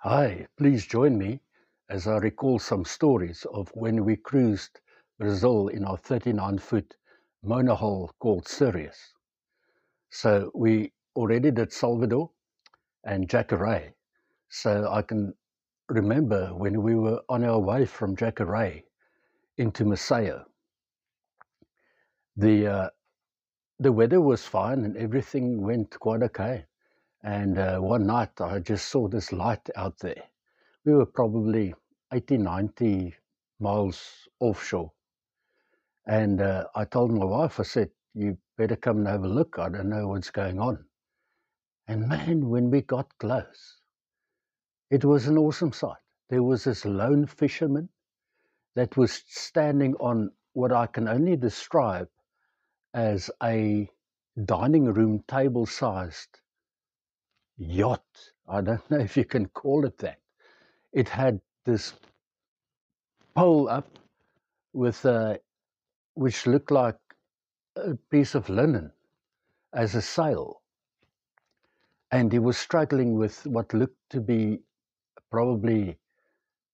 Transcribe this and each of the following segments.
Hi, please join me as I recall some stories of when we cruised Brazil in our 39-foot monohull called Sirius. So we already did Salvador and Jacare. So I can remember when we were on our way from Jacare into Maceió. The, uh, the weather was fine and everything went quite okay. And one night I just saw this light out there. We were probably 80, 90 miles offshore. And I told my wife, I said, you better come and have a look. I don't know what's going on. And man, when we got close, it was an awesome sight. There was this lone fisherman that was standing on what I can only describe as a dining room table-sized yacht. I don't know if you can call it that. It had this pole up with which looked like a piece of linen as a sail. And he was struggling with what looked to be probably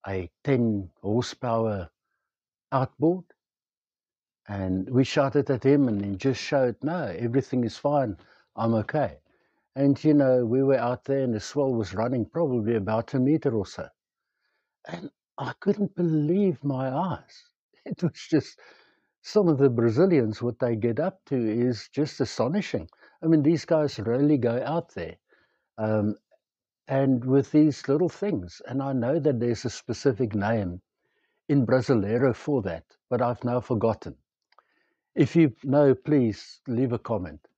a 10 horsepower outboard. And we shouted at him and he just showed, no, everything is fine, I'm okay. And you know, we were out there and the swell was running probably about a meter or so. And I couldn't believe my eyes. It was just, some of the Brazilians, what they get up to is just astonishing. I mean, these guys really go out there. Um, and with these little things. And I know that there's a specific name in Brasileiro for that, but I've now forgotten. If you know, please leave a comment.